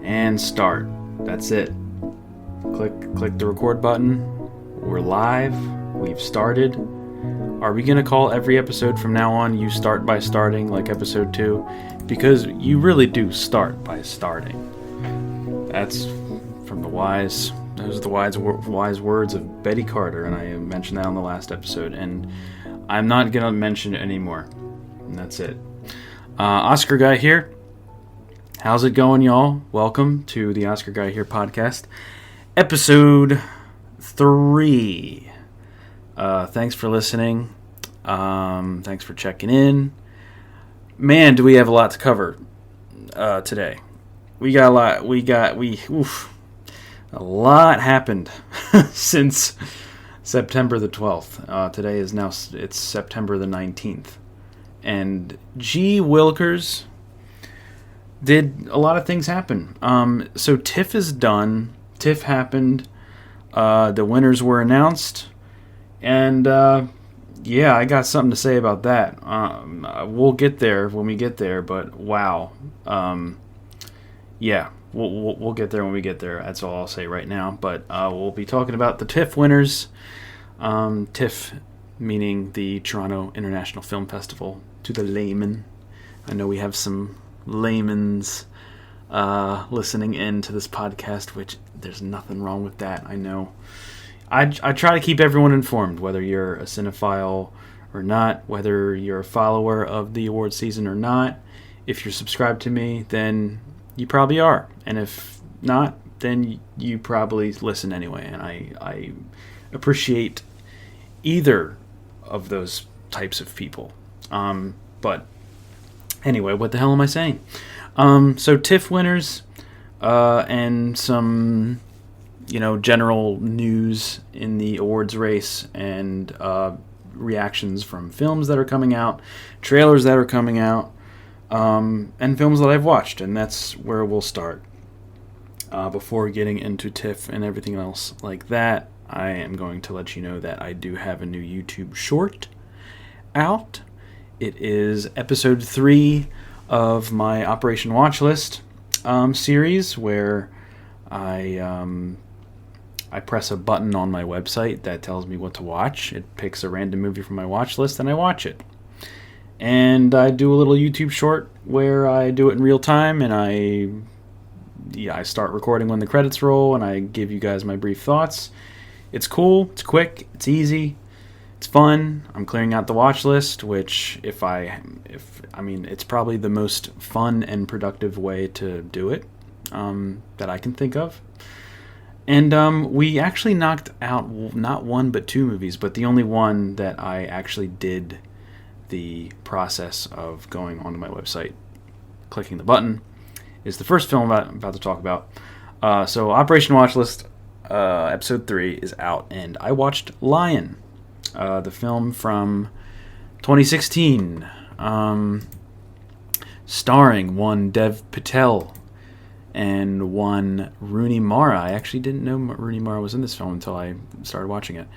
and start. That's it. Click the record button. We're live. We've started. Are we going to call every episode from now on You Start by Starting, like episode 2? Because you really do start by starting. That's from the wise... Those are the wise words of Betty Carter, and I mentioned that on the last episode, and I'm not going to mention it anymore. And that's it. Oscar Guy here. How's it going, y'all? Welcome to the Oscar Guy Here podcast. Episode 3. Thanks for listening. Thanks for checking in. Man, do we have a lot to cover today. We got a lot. A lot happened since September the 12th. Today is now, it's September the 19th. And G. Wilkers did a lot of things happen. So TIFF is done. TIFF happened. The winners were announced. And, yeah, I got something to say about that. We'll get there when we get there, but wow. Yeah. We'll get there when we get there. That's all I'll say right now. But we'll be talking about the TIFF winners. TIFF meaning the Toronto International Film Festival. To the layman. I know we have some laymans listening in to this podcast, which there's nothing wrong with that. I know. I try to keep everyone informed, whether you're a cinephile or not, whether you're a follower of the award season or not. If you're subscribed to me, then you probably are. And if not, then you probably listen anyway. And I appreciate either of those types of people. But anyway, what the hell am I saying? So TIFF winners, and some, general news in the awards race, and reactions from films that are coming out, trailers that are coming out, and films that I've watched, and that's where we'll start. Before getting into TIFF and everything else like that, I am going to let you know that I do have a new YouTube short out. It is episode 3 of my Operation Watchlist series, where I press a button on my website that tells me what to watch. It picks a random movie from my watch list, and I watch it. And I do a little YouTube short where I do it in real time, and I start recording when the credits roll, and I give you guys my brief thoughts. It's cool, it's quick, it's easy, it's fun. I'm clearing out the watch list, which it's probably the most fun and productive way to do it that I can think of. And we actually knocked out not one but 2 movies, but the only one that I actually did the process of going onto my website, clicking the button, is the first film I'm about to talk about. So Operation Watchlist, episode 3 is out, and I watched Lion, the film from 2016, starring one Dev Patel and one Rooney Mara. I actually didn't know Rooney Mara was in this film until I started watching it.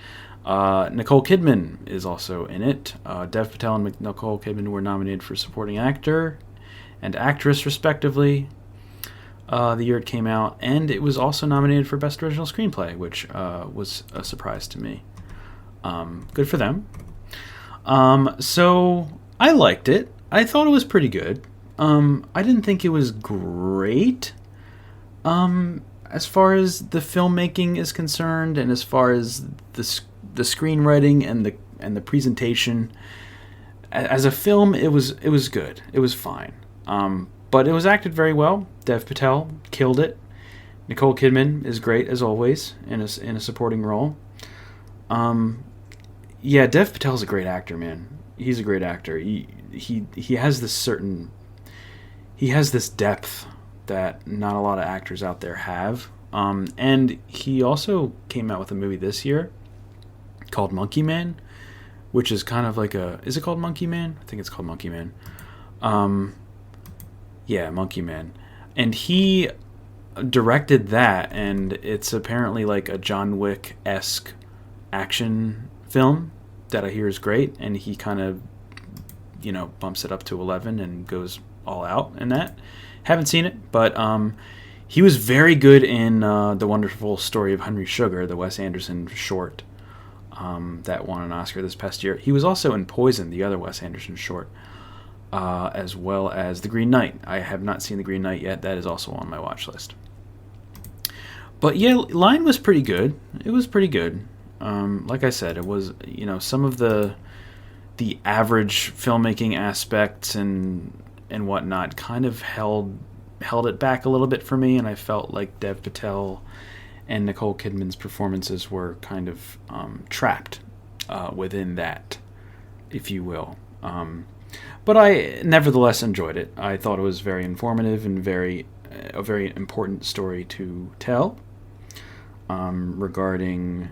Nicole Kidman is also in it. Dev Patel and Nicole Kidman were nominated for supporting actor and actress, respectively, the year it came out, and it was also nominated for Best Original Screenplay, which was a surprise to me. Good for them. So I liked it. I thought it was pretty good. I didn't think it was great. As far as the filmmaking is concerned, and as far as the screenwriting and the presentation, as a film, it was good. It was fine. But it was acted very well. Dev Patel killed it. Nicole Kidman is great as always in a supporting role. Yeah, Dev Patel's a great actor, man. He's a great actor. He has this depth that not a lot of actors out there have. And he also came out with a movie this year called Monkey Man, which is kind of like is it called Monkey Man? I think it's called Monkey Man. Yeah, Monkey Man. And he directed that, and it's apparently like a John Wick-esque action film that I hear is great, and he kind of, bumps it up to 11 and goes all out in that. Haven't seen it, but He was very good in The Wonderful Story of Henry Sugar, the Wes Anderson short that won an Oscar this past year. He was also in Poison, the other Wes Anderson short, as well as The Green Knight. I have not seen The Green Knight yet. That is also on my watch list. But yeah, Lion was pretty good. It was pretty good. Like I said, it was, some of the average filmmaking aspects and whatnot kind of held it back a little bit for me, and I felt like Dev Patel and Nicole Kidman's performances were kind of trapped within that, if you will. But I nevertheless enjoyed it. I thought it was very informative and a very important story to tell regarding,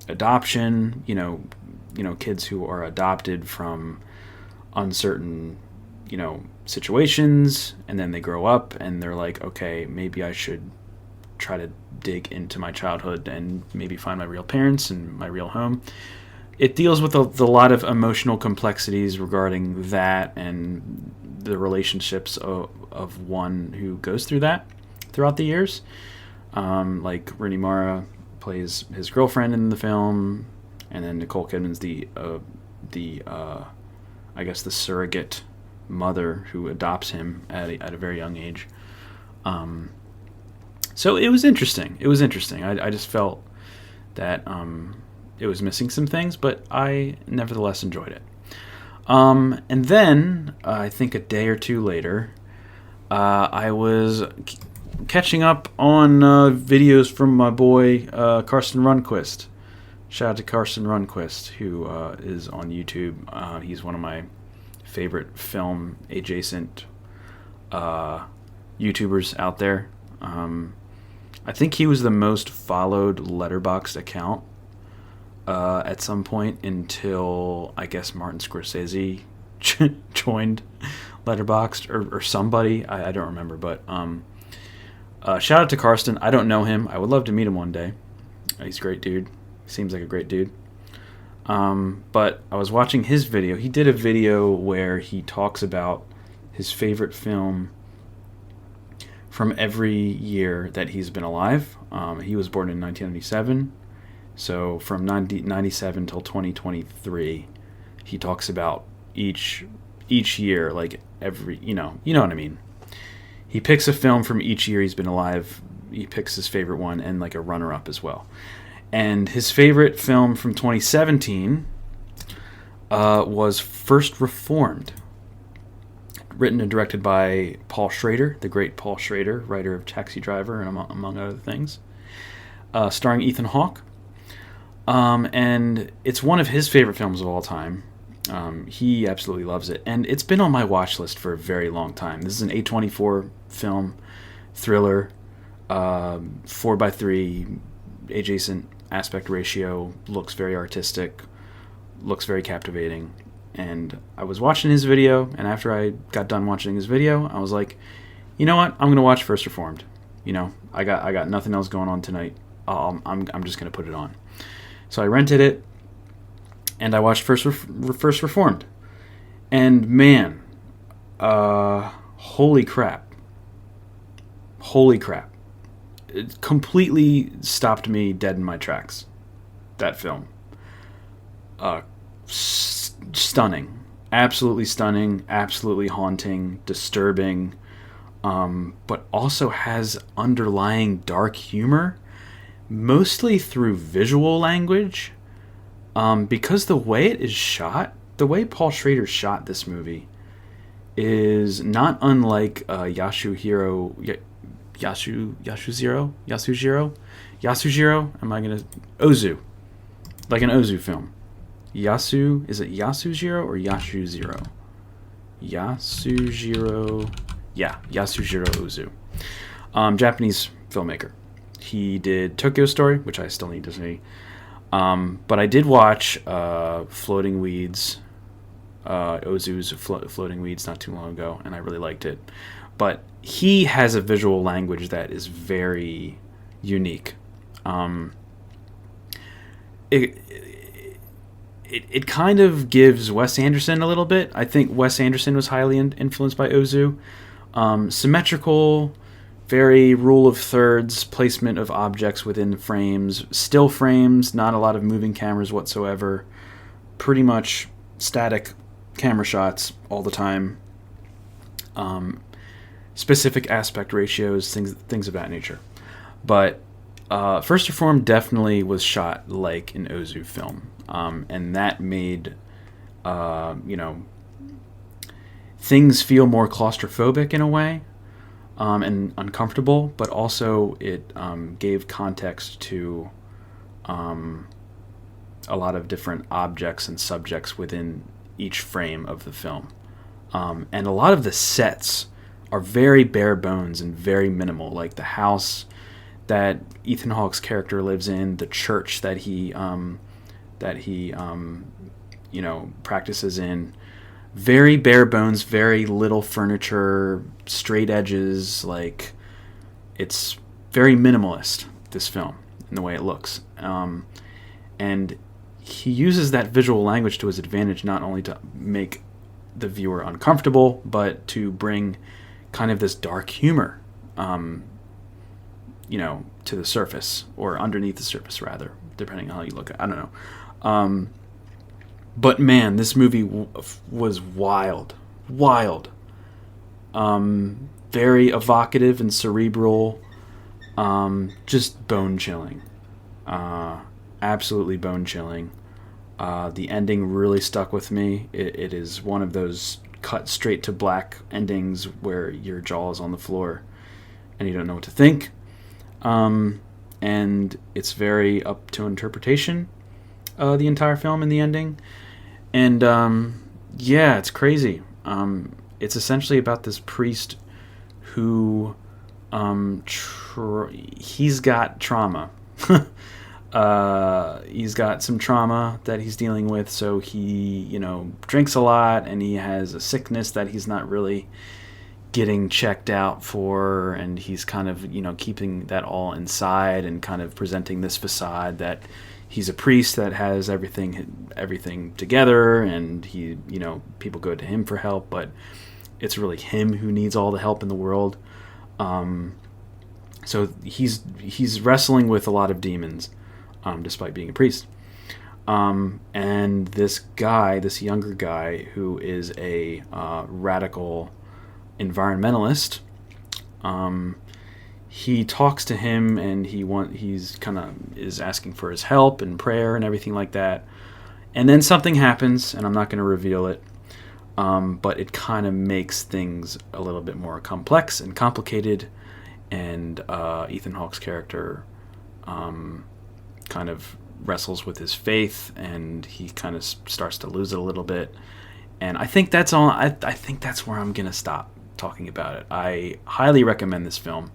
adoption, kids who are adopted from uncertain, situations, and then they grow up and they're like, okay, maybe I should try to dig into my childhood and maybe find my real parents and my real home. It deals with a lot of emotional complexities regarding that and the relationships of one who goes through that throughout the years. Like Rooney Mara plays his girlfriend in the film, and then Nicole Kidman's the surrogate mother who adopts him at a very young age. So it was interesting. I just felt that it was missing some things, but I nevertheless enjoyed it. And then I think a day or two later, I was catching up on videos from my boy Carson Runquist. Shout out to Carson Runquist, who is on YouTube. He's one of my favorite film adjacent YouTubers out there. I think he was the most followed Letterboxd account at some point until I guess Martin Scorsese joined Letterboxd or somebody. I don't remember, but shout out to Carson. I don't know him. I would love to meet him one day. He's a great dude. Seems like a great dude. But I was watching his video. He did a video where he talks about his favorite film from every year that he's been alive. He was born in 1997. So from 1997 till 2023, he talks about each year, like every, you know what I mean. He picks a film from each year he's been alive. He picks his favorite one and like a runner-up as well. And his favorite film from 2017 was First Reformed, written and directed by Paul Schrader, the great Paul Schrader, writer of Taxi Driver and among other things, starring Ethan Hawke. And it's one of his favorite films of all time. He absolutely loves it. And it's been on my watch list for a very long time. This is an A24 film, thriller, 4:3 adjacent aspect ratio, looks very artistic, looks very captivating. And I was watching his video, and after I got done watching his video, I was like, you know what? I'm going to watch First Reformed. I got nothing else going on tonight. I'm just going to put it on. So I rented it, and I watched First Reformed. And man, holy crap. It completely stopped me dead in my tracks. That film. Stunning. Absolutely stunning. Absolutely haunting. Disturbing. But also has underlying dark humor. Mostly through visual language. Because the way it is shot, the way Paul Schrader shot this movie is not unlike Yasujiro. Ozu. Like an Ozu film. Is it Yasujiro or Yashuzero? Yasujiro. Yeah, Yasujiro Ozu. Japanese filmmaker. He did Tokyo Story, which I still need to see. But I did watch Floating Weeds, Ozu's Floating Weeds not too long ago, and I really liked it. But he has a visual language that is very unique. It kind of gives Wes Anderson a little bit. I think Wes Anderson was highly influenced by Ozu. Symmetrical, Very rule of thirds, placement of objects within frames, still frames, not a lot of moving cameras whatsoever. Pretty much static camera shots all the time. Specific aspect ratios, things of that nature. But First Reformed definitely was shot like an Ozu film, and that made things feel more claustrophobic in a way, and uncomfortable, but also it gave context to a lot of different objects and subjects within each frame of the film. And a lot of the sets are very bare bones and very minimal, like the house that Ethan Hawke's character lives in, the church that he practices in. Very bare bones, very little furniture, straight edges. Like, it's very minimalist, this film, in the way it looks. And he uses that visual language to his advantage, not only to make the viewer uncomfortable, but to bring kind of this dark humor, to the surface, or underneath the surface, rather, depending on how you look at it. I don't know. But man, this movie was wild. Very evocative and cerebral. Just bone-chilling. Absolutely bone-chilling. The ending really stuck with me. It is one of those cut straight to black endings where your jaw is on the floor and you don't know what to think. And it's very up to interpretation, the entire film and the ending. And it's crazy. It's essentially about this priest who he's got trauma. He's got some trauma that he's dealing with, so he, drinks a lot, and he has a sickness that he's not really getting checked out for, and he's kind of, keeping that all inside and kind of presenting this facade that he's a priest that has everything together, and he, people go to him for help, but it's really him who needs all the help in the world. So he's wrestling with a lot of demons, despite being a priest. And this younger guy, who is a radical environmentalist, he talks to him, and he's kind of is asking for his help and prayer and everything like that. And then something happens, and I'm not going to reveal it, but it kind of makes things a little bit more complex and complicated. And Ethan Hawke's character kind of wrestles with his faith, and he kind of starts to lose it a little bit. And I think that's all. I think that's where I'm going to stop talking about it. I highly recommend this film.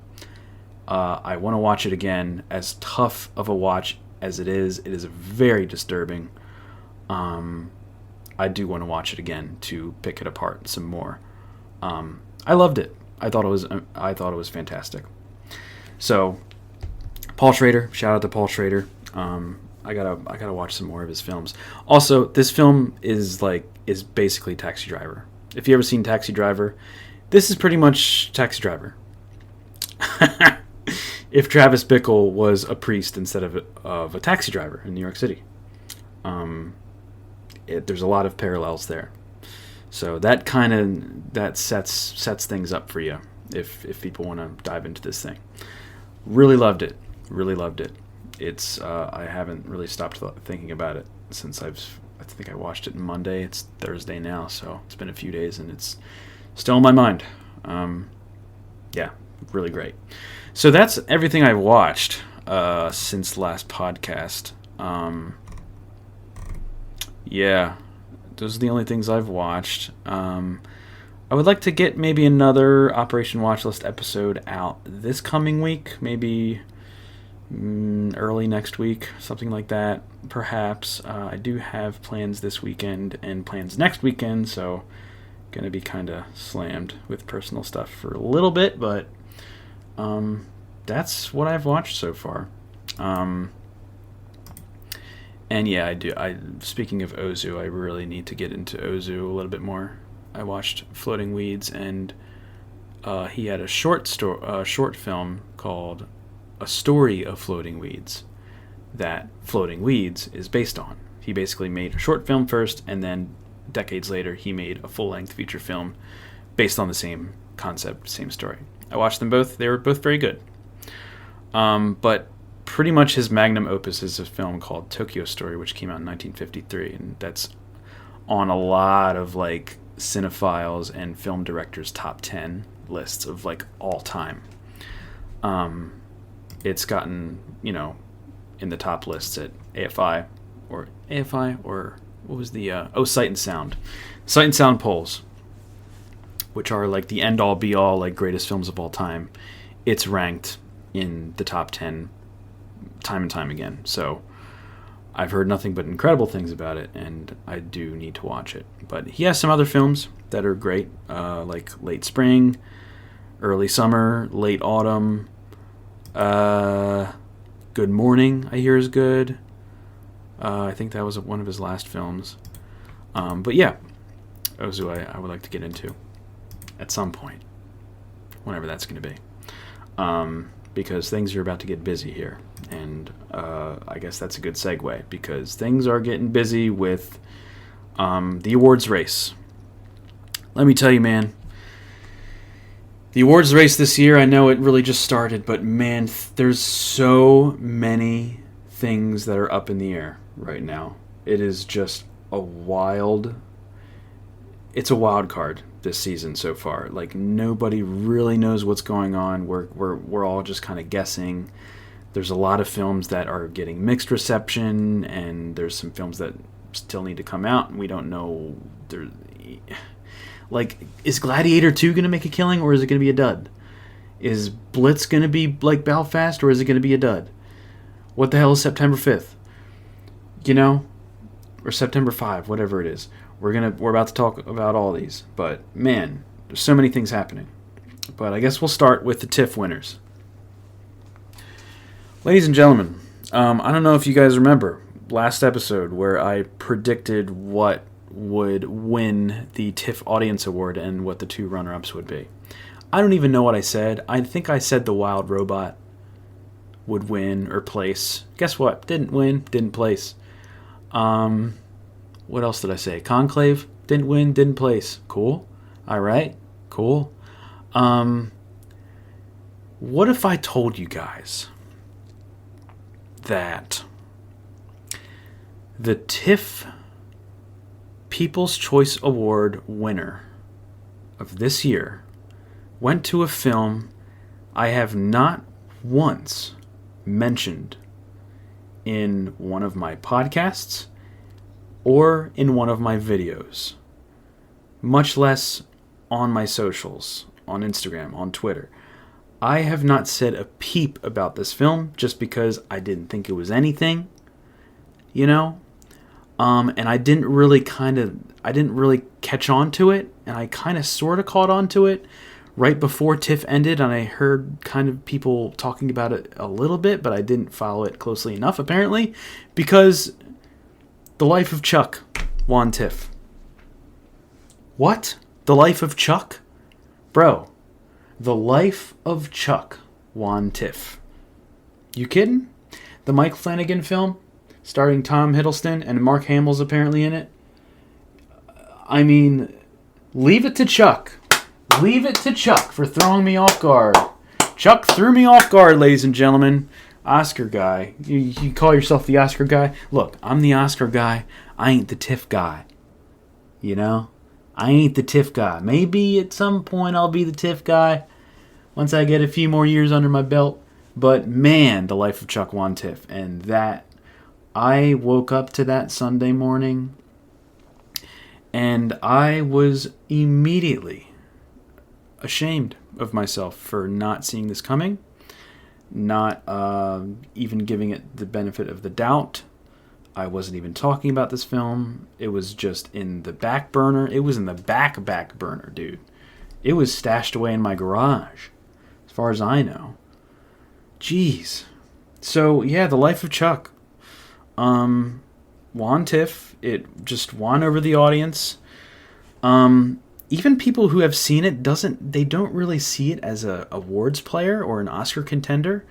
I want to watch it again. As tough of a watch as it is very disturbing. I do want to watch it again to pick it apart some more. I loved it. I thought it was fantastic. So, Paul Schrader, shout out to Paul Schrader. I gotta watch some more of his films. Also, this film is basically Taxi Driver. If you ever seen Taxi Driver, this is pretty much Taxi Driver. If Travis Bickle was a priest instead of a taxi driver in New York City. There's a lot of parallels there. So that sets things up for you if people want to dive into this thing. Really loved it. It's I haven't really stopped thinking about it since I think I watched it Monday. It's Thursday now, so it's been a few days, and it's still in my mind. Really great. So that's everything I've watched since last podcast. Those are the only things I've watched. I would like to get maybe another Operation Watchlist episode out this coming week, maybe early next week, something like that, perhaps. I do have plans this weekend and plans next weekend, so going to be kind of slammed with personal stuff for a little bit, but that's what I've watched so far. And I do. Speaking of Ozu, I really need to get into Ozu a little bit more. I watched Floating Weeds, and he had a short film called A Story of Floating Weeds that Floating Weeds is based on. He basically made a short film first, and then decades later he made a full-length feature film based on the same concept, same story. I watched them both. They were both very good. But pretty much his magnum opus is a film called Tokyo Story, which came out in 1953, and that's on a lot of like cinephiles and film directors' top 10 lists of like all time. It's gotten, in the top lists at AFI or what was the Sight and Sound polls, which are like the end all be all like greatest films of all time. It's ranked in the top 10 time and time again. So I've heard nothing but incredible things about it, and I do need to watch it. But he has some other films that are great, like Late Spring, Early Summer, Late Autumn, Good Morning, I hear is good. I think that was one of his last films. But yeah, Ozu I would like to get into at some point, whenever that's going to be. Because things are about to get busy here. And I guess that's a good segue, because things are getting busy with the awards race. Let me tell you, man, the awards race this year, I know it really just started, but man, there's so many things that are up in the air right now. It is just it's a wild card this season so far. Like, nobody really knows what's going on. We're all just kind of guessing. There's a lot of films that are getting mixed reception, and there's some films that still need to come out, and we don't know. Like, is Gladiator 2 going to make a killing, or is it going to be a dud? Is Blitz going to be like Belfast, or is it going to be a dud? What the hell is September 5th? Or September 5, whatever it is. We're about to talk about all these, but man, there's so many things happening. But I guess we'll start with the TIFF winners. Ladies and gentlemen, I don't know if you guys remember last episode where I predicted what would win the TIFF Audience Award and what the two runner-ups would be. I don't even know what I said. I think I said The Wild Robot would win or place. Guess what? Didn't win, didn't place. What else did I say? Conclave didn't win, didn't place. Cool. All right. Cool. What if I told you guys that the TIFF People's Choice Award winner of this year went to a film I have not once mentioned in one of my podcasts or in one of my videos, much less on my socials, on Instagram, on Twitter. I have not said a peep about this film just because I didn't think it was anything, and I didn't really catch on to it, and I kind of sort of caught on to it right before TIFF ended, and I heard kind of people talking about it a little bit, but I didn't follow it closely enough, apparently, because The Life of Chuck won TIFF. What? The Life of Chuck? Bro, The Life of Chuck won TIFF. You kidding? The Mike Flanagan film, starring Tom Hiddleston, and Mark Hamill's apparently in it. I mean, leave it to Chuck. Leave it to Chuck for throwing me off guard. Chuck threw me off guard, ladies and gentlemen. Oscar guy. You call yourself the Oscar guy? Look, I'm the Oscar guy. I ain't the TIFF guy. I ain't the TIFF guy. Maybe at some point I'll be the TIFF guy once I get a few more years under my belt. But man, The Life of Chuck won TIFF. And that, I woke up to that Sunday morning and I was immediately ashamed of myself for not seeing this coming, not even giving it the benefit of the doubt. I wasn't even talking about this film. It was just in the back burner. It was in the back burner, dude. It was stashed away in my garage, as far as I know. Jeez. So, yeah, The Life of Chuck won TIFF. It just won over the audience. even people who have seen it don't really see it as a awards player or an Oscar contender.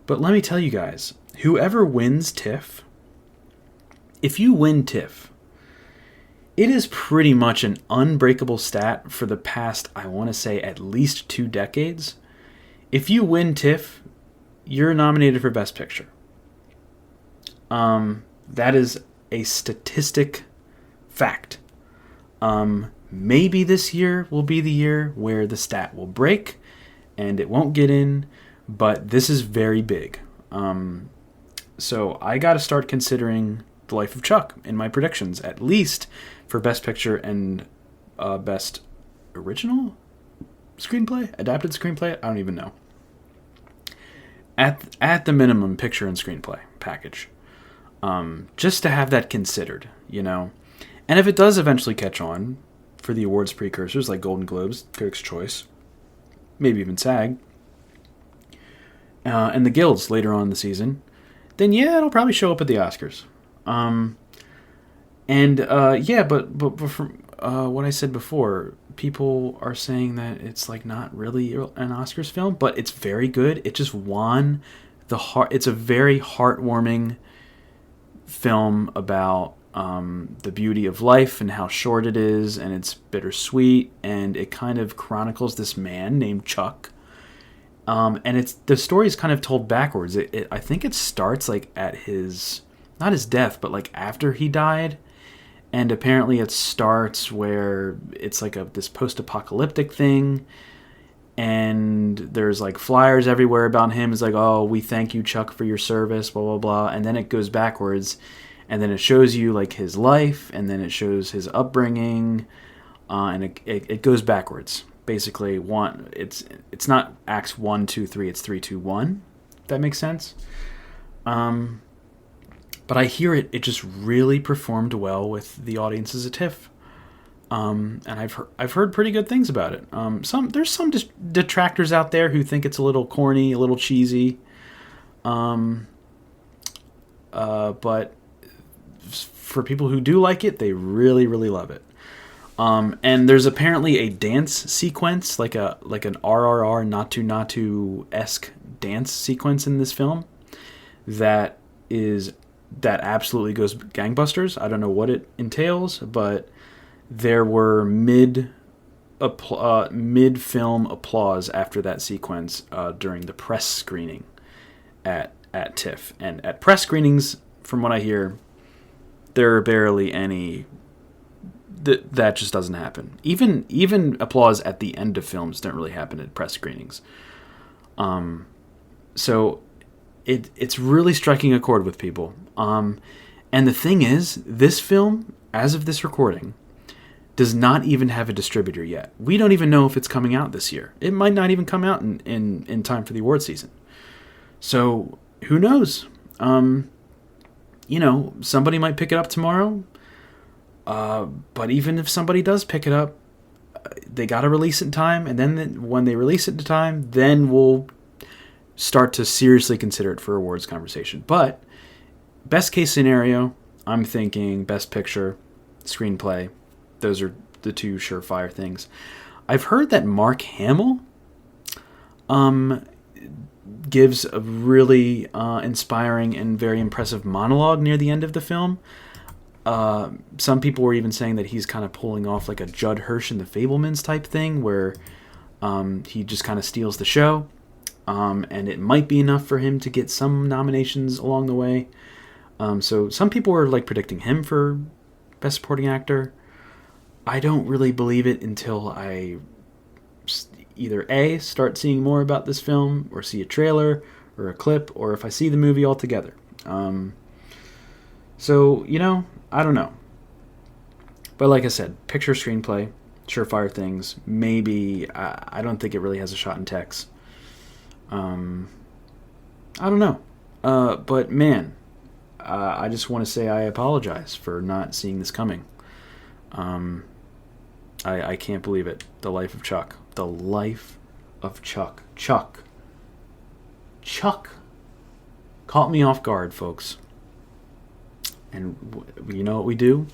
But let me tell you guys, whoever wins TIFF, if you win TIFF, it is pretty much an unbreakable stat for the past, I want to say, at least 2 decades. If you win TIFF, you're nominated for Best Picture. That is a statistic fact. Maybe this year will be the year where the stat will break and it won't get in, but this is very big. So I got to start considering The Life of Chuck in my predictions, at least for Best Picture and Best Original Screenplay? Adapted Screenplay? I don't even know. At the minimum, picture and screenplay package. Just to have that considered, you know. And if it does eventually catch on for the awards precursors like Golden Globes, Critics' Choice, maybe even SAG, and the Guilds later on in the season, then yeah, it'll probably show up at the Oscars. But from what I said before, people are saying that it's like not really an Oscars film, but it's very good. It just won the heart. It's a very heartwarming film about the beauty of life and how short it is, and it's bittersweet, and it kind of chronicles this man named Chuck. And the story is kind of told backwards. I think it starts like at not his death, but like after he died. And apparently it starts where it's like this post-apocalyptic thing. And there's like flyers everywhere about him. It's like, oh, we thank you, Chuck, for your service, blah, blah, blah. And then it goes backwards. And then it shows you like his life. And then it shows his upbringing. And it goes backwards. Basically, it's not acts 1, 2, 3. It's 3, 2, 1. If that makes sense. But I hear it just really performed well with the audiences at TIFF. And I've heard pretty good things about it. There's some detractors out there who think it's a little corny, a little cheesy. But for people who do like it, they really, really love it. And there's apparently a dance sequence, like an RRR Natu-Natu-esque dance sequence in this film that absolutely goes gangbusters. I don't know what it entails, but there were mid-film applause after that sequence during the press screening at TIFF. And at press screenings, from what I hear, there are barely any. That just doesn't happen. Even applause at the end of films don't really happen at press screenings. So it's really striking a chord with people. And the thing is, this film, as of this recording, does not even have a distributor yet. We don't even know if it's coming out this year. It might not even come out in time for the award season. So who knows? Somebody might pick it up tomorrow. But even if somebody does pick it up, they got to release it in time. And then when they release it in time, then we'll start to seriously consider it for awards conversation. But best case scenario, I'm thinking best picture, screenplay. Those are the two surefire things. I've heard that Mark Hamill gives a really inspiring and very impressive monologue near the end of the film. Some people were even saying that he's kind of pulling off like a Judd Hirsch in The Fabelmans type thing, where he just kind of steals the show, and it might be enough for him to get some nominations along the way. So some people were like predicting him for Best Supporting Actor. I don't really believe it until I either A, start seeing more about this film, or see a trailer or a clip, or if I see the movie altogether. So, I don't know. But like I said, picture, screenplay, surefire things. Maybe, I don't think it really has a shot in Tex. I don't know. But man, I just want to say I apologize for not seeing this coming. I can't believe it. The Life of Chuck. The Life of Chuck. Chuck caught me off guard, folks. And you know what we do?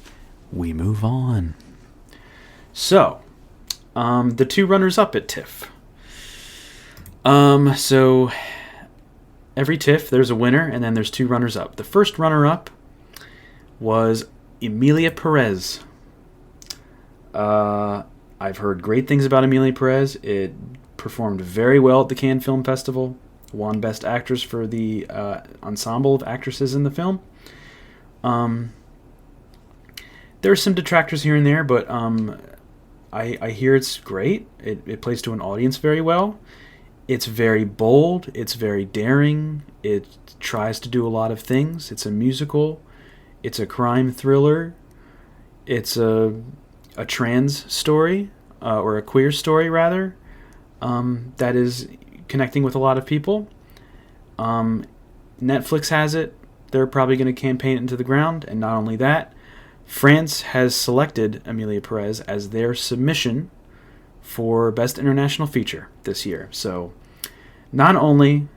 We move on. So, The two runners-up at TIFF. So every TIFF, there's a winner, and then there's two runners-up. The first runner-up was Elilia Perez. I've heard great things about Elilia Perez. It performed very well at the Cannes Film Festival. Won Best Actress for the ensemble of actresses in the film. There are some detractors here and there, but I hear it's great. It plays to an audience very well. It's very bold. It's very daring. It tries to do a lot of things. It's a musical. It's a crime thriller. It's a trans story, or a queer story, rather, that is connecting with a lot of people. Netflix has it. They're probably going to campaign it into the ground. And not only that, France has selected Elilia Perez as their submission for Best International Feature this year. So not only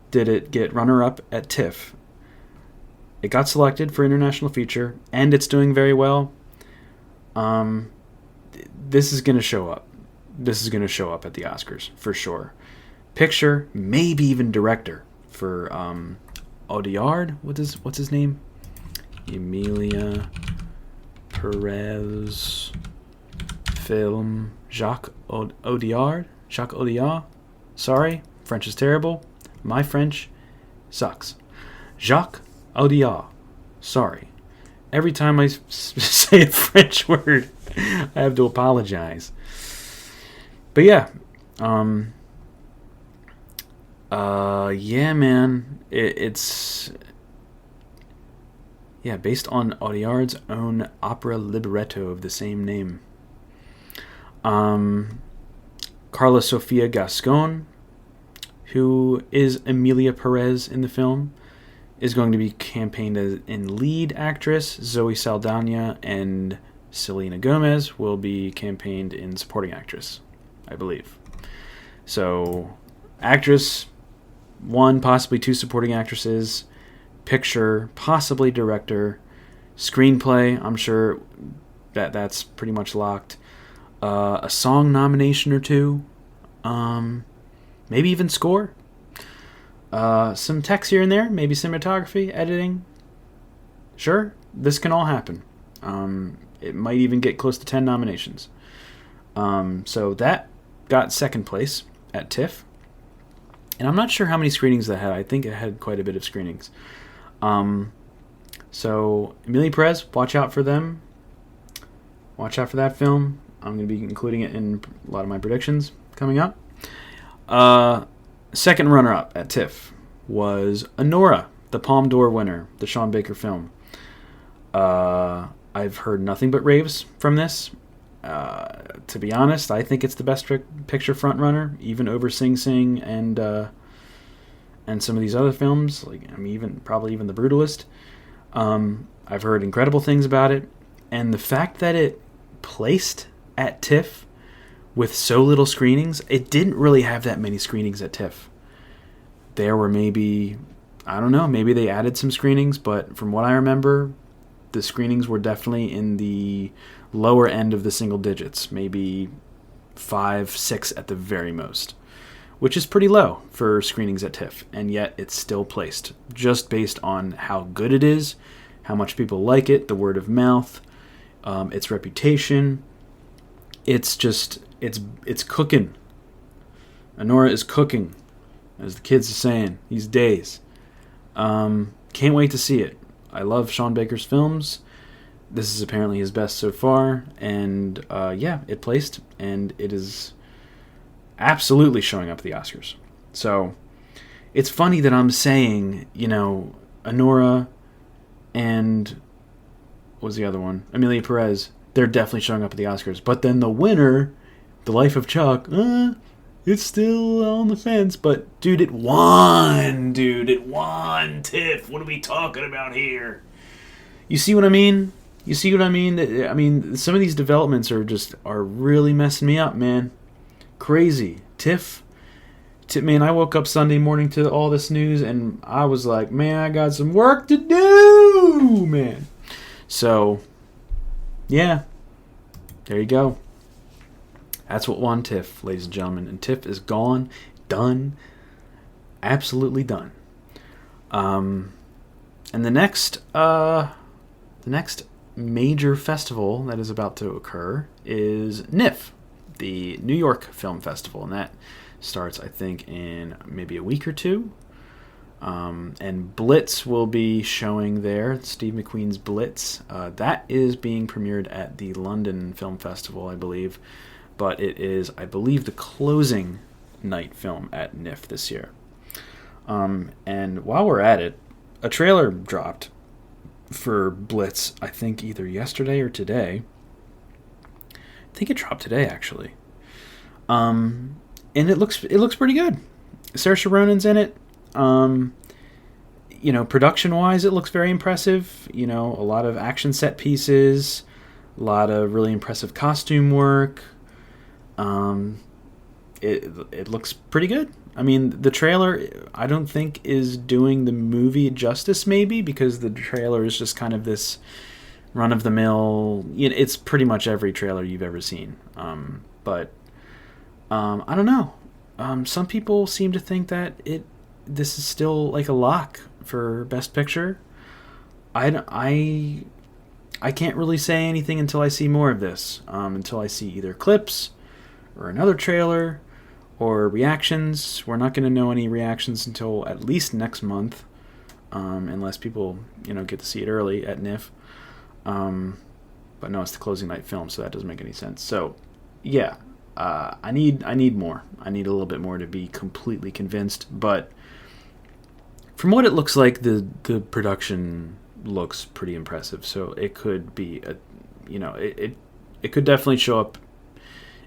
did it get runner-up at TIFF, it got selected for International Feature, and it's doing very well. This is going to show up. This is going to show up at the Oscars, for sure. Picture, maybe even director for Audiard. What's his name? Elilia Perez film. Jacques Audiard. Sorry, French is terrible. My French sucks. Jacques Audiard. Sorry. Every time I say a French word, I have to apologize. But yeah, yeah, man, it's based on Audiard's own opera libretto of the same name. Carla Sofia Gascon, who is Elilia Perez in the film, is going to be campaigned as in lead actress. Zoe Saldana and Selena Gomez will be campaigned in supporting actress, I believe. So, actress, one, possibly two supporting actresses, picture, possibly director, screenplay, I'm sure that's pretty much locked. A song nomination or two, maybe even score. Some text here and there, maybe cinematography, editing. Sure, this can all happen. It might even get close to 10 nominations. So that got second place at TIFF. And I'm not sure how many screenings that had. I think it had quite a bit of screenings. So Elilia Perez, watch out for them. Watch out for that film. I'm going to be including it in a lot of my predictions coming up. Second runner-up at TIFF was Anora, the Palme d'Or winner, the Sean Baker film. I've heard nothing but raves from this. To be honest, I think it's the best picture frontrunner, even over Sing Sing and some of these other films, probably even The Brutalist. I've heard incredible things about it, and the fact that it placed at TIFF with so little screenings, it didn't really have that many screenings at TIFF. There were maybe they added some screenings, but from what I remember, the screenings were definitely in the lower end of the single digits, maybe 5, 6 at the very most, which is pretty low for screenings at TIFF, and yet it's still placed, just based on how good it is, how much people like it, the word of mouth, its reputation. It's cooking. Anora is cooking, as the kids are saying these days. Can't wait to see it. I love Sean Baker's films. This is apparently his best so far, and it placed, and it is absolutely showing up at the Oscars. So it's funny that I'm saying, Anora and what was the other one? Elilia Perez, they're definitely showing up at the Oscars. But then the winner, The Life of Chuck, it's still on the fence. But, dude, it won. It won, TIFF. What are we talking about here? You see what I mean? Some of these developments are really messing me up, man. Crazy. TIFF, man, I woke up Sunday morning to all this news, and I was like, man, I got some work to do, man. So, yeah, there you go. That's what won TIFF, ladies and gentlemen. And TIFF is gone, done, absolutely done. And the next major festival that is about to occur is NIFF, the New York Film Festival, and that starts, I think, in maybe a week or two. And Blitz will be showing there, Steve McQueen's Blitz. That is being premiered at the London Film Festival, I believe, but it is, I believe, the closing night film at NIFF this year. And while we're at it, a trailer dropped for Blitz, I think either yesterday or today. I think it dropped today, actually. And it looks pretty good. Saoirse Ronan's in it. Production-wise, it looks very impressive. A lot of action set pieces, a lot of really impressive costume work. It looks pretty good. I mean, the trailer, I don't think is doing the movie justice, maybe, because the trailer is just kind of this run-of-the-mill. It's pretty much every trailer you've ever seen. But I don't know. Some people seem to think that this is still like a lock for Best Picture. I can't really say anything until I see more of this. Until I see either clips or another trailer or reactions. We're not going to know any reactions until at least next month, unless people get to see it early at NIFF. But no, it's the closing night film, so that doesn't make any sense. So yeah, I need more. I need a little bit more to be completely convinced. But from what it looks like, the production looks pretty impressive. So it could be it could definitely show up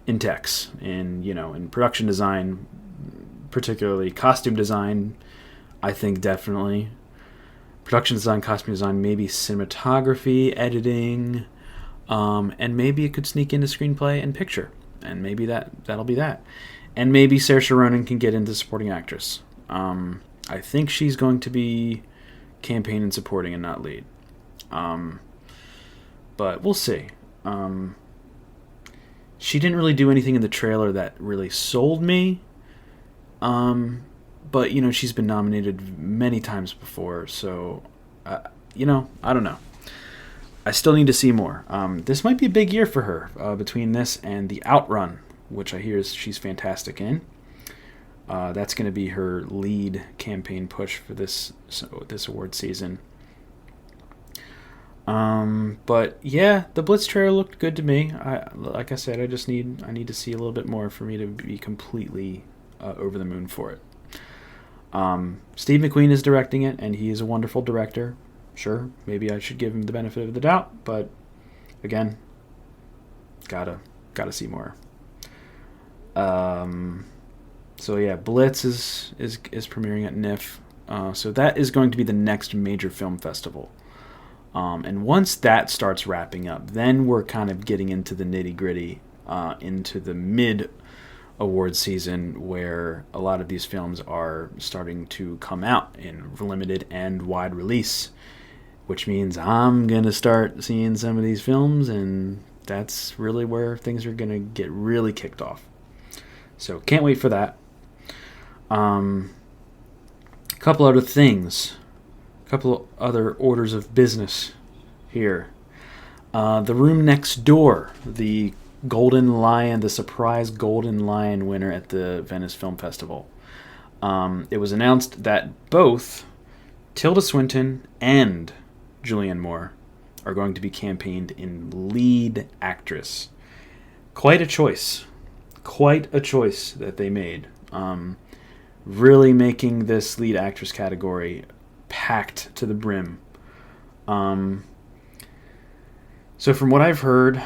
in techs, in production design, particularly costume design. I think definitely production design, costume design, maybe cinematography, editing, and maybe it could sneak into screenplay and picture, and maybe that'll be that, and maybe Saoirse Ronan can get into supporting actress. I think she's going to be campaign and supporting and not lead, but we'll see. She didn't really do anything in the trailer that really sold me. But, she's been nominated many times before, so, I don't know. I still need to see more. This might be a big year for her, between this and The Outrun, which I hear she's fantastic in. That's going to be her lead campaign push for this award season. But yeah, the Blitz trailer looked good to me. Like I said, I need to see a little bit more for me to be completely over the moon for it. Steve McQueen is directing it, and he is a wonderful director. Sure, maybe I should give him the benefit of the doubt, but again, gotta see more. So yeah, Blitz is premiering at NIFF. So that is going to be the next major film festival. And once that starts wrapping up, then we're kind of getting into the nitty-gritty, into the mid-award season, where a lot of these films are starting to come out in limited and wide release, which means I'm going to start seeing some of these films, and that's really where things are going to get really kicked off. So can't wait for that. A couple other things. Couple of other orders of business here. The Room Next Door, the Golden Lion, the surprise Golden Lion winner at the Venice Film Festival. It was announced that both Tilda Swinton and Julianne Moore are going to be campaigned in lead actress. Quite a choice that they made. Really making this lead actress category packed to the brim. So from what I've heard,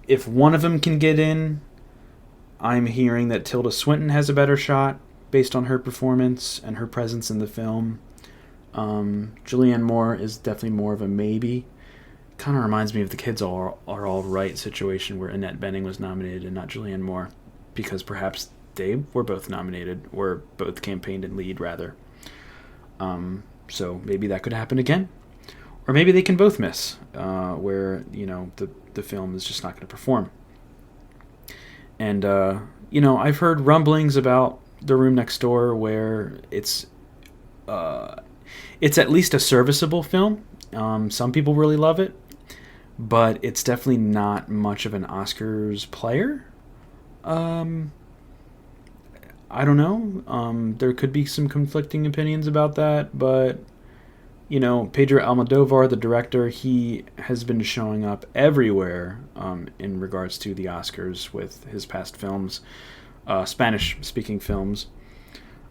if one of them can get in, I'm hearing that Tilda Swinton has a better shot based on her performance and her presence in the film. Julianne Moore is definitely more of a maybe. Kind of reminds me of the Kids Are All Right situation where Annette Bening was nominated and not Julianne Moore, because perhaps they were both nominated, or both campaigned in lead, rather. So maybe that could happen again. Or maybe they can both miss, where, the film is just not going to perform. And I've heard rumblings about The Room Next Door, where it's at least a serviceable film. Some people really love it, but it's definitely not much of an Oscars player. I don't know. There could be some conflicting opinions about that, but Pedro Almodovar, the director, he has been showing up everywhere in regards to the Oscars with his past films, Spanish-speaking films,